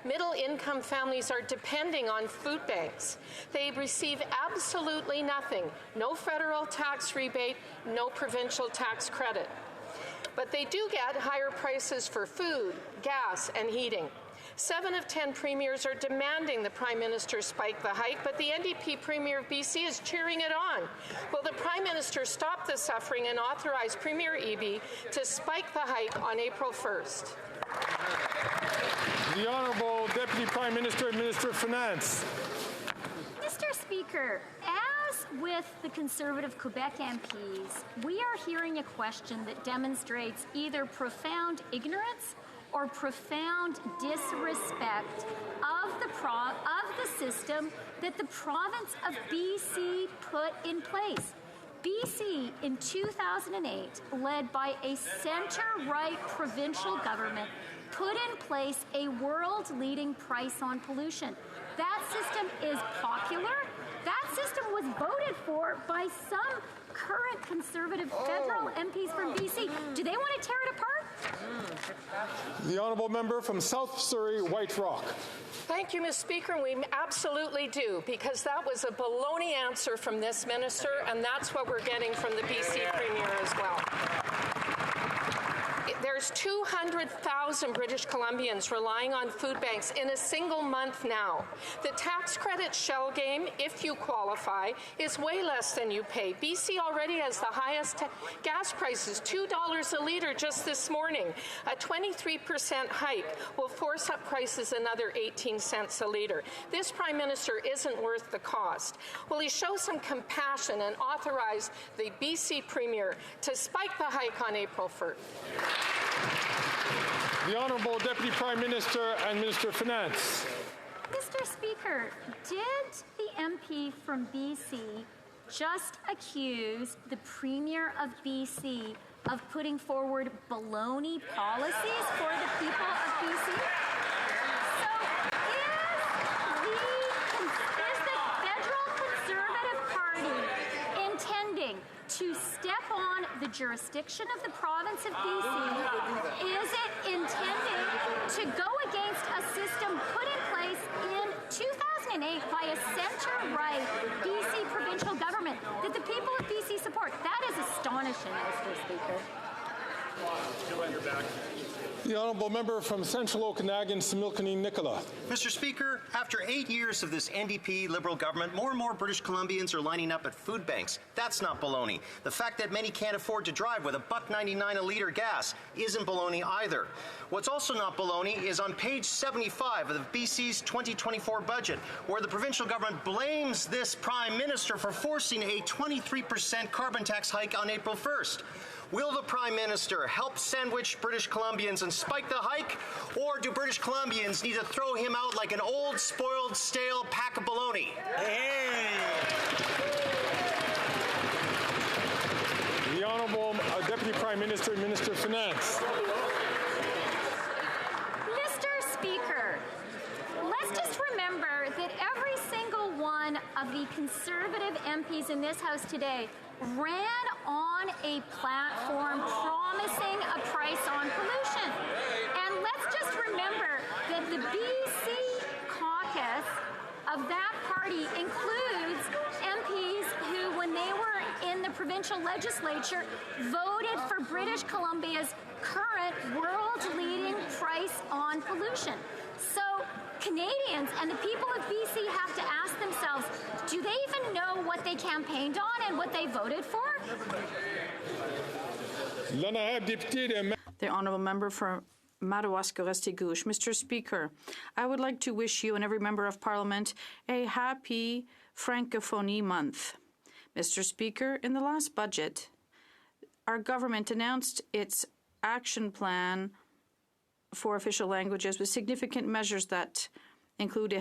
Middle-income families are depending on food banks. They receive absolutely nothing. No federal tax rebate, no provincial tax credit. But they do get higher prices for food, gas, and heating. 7 of 10 premiers are demanding the Prime Minister spike the hike, but the NDP Premier of BC is cheering it on. Will the Prime Minister stop the suffering and authorize Premier Eby to spike the hike on April 1st? The Honourable Deputy Prime Minister and Minister of Finance. Mr. Speaker, as with the Conservative Quebec MPs, we are hearing a question that demonstrates either profound ignorance or profound disrespect of the system that the province of BC put in place. BC in 2008, led by a centre-right provincial government, put in place a world-leading price on pollution. That system is popular. That system was voted for by some current Conservative federal MPs from BC. Do they want to tear it apart? The Honourable Member from South Surrey, White Rock. Thank you, Mr. Speaker. We absolutely do, because that was a baloney answer from this minister, and that's what we're getting from the BC Premier as well. There's 200,000 British Columbians relying on food banks in a single month now. The tax credit shell game, if you qualify, is way less than you pay. BC already has the highest gas prices, $2 a litre just this morning. A 23% hike will force up prices another 18 cents a litre. This Prime Minister isn't worth the cost. Will he show some compassion and authorize the BC Premier to spike the hike on April 1st? The Honourable Deputy Prime Minister and Minister of Finance. Mr. Speaker, did the MP from BC just accuse the Premier of BC of putting forward baloney policies for the people of BC? So is the Federal Conservative Party intending to step on the jurisdiction of the province of BC? Is it intended to go against a system put in place in 2008 by a centre-right BC provincial government that the people of BC support? That is astonishing, Mr. Speaker. The Honourable Member from Central Okanagan, Similkameen Nicola. Mr. Speaker, after 8 years of this NDP Liberal government, more and more British Columbians are lining up at food banks. That's not baloney. The fact that many can't afford to drive with $1.99 a litre gas isn't baloney either. What's also not baloney is on page 75 of the BC's 2024 budget, where the provincial government blames this Prime Minister for forcing a 23% carbon tax hike on April 1st. Will the Prime Minister help sandwich British Columbians and spike the hike, or do British Columbians need to throw him out like an old, spoiled, stale pack of baloney? Hey! The Honourable Deputy Prime Minister and Minister of Finance. Mr. Speaker, let's just remember that every single one of the Conservative MPs in this House today ran on a platform promising a price on pollution. And let's just remember that the BC caucus of that party includes MPs who, when they were in the provincial legislature, voted for British Columbia's current world-leading price on pollution. So Canadians and the people of BC have to ask themselves, do they even know what they campaigned on and what they voted for? The Honourable Member for Madawaska-Restigouche. Mr. Speaker, I would like to wish you and every Member of Parliament a happy Francophonie Month. Mr. Speaker, in the last budget, our government announced its action plan for official languages with significant measures that include a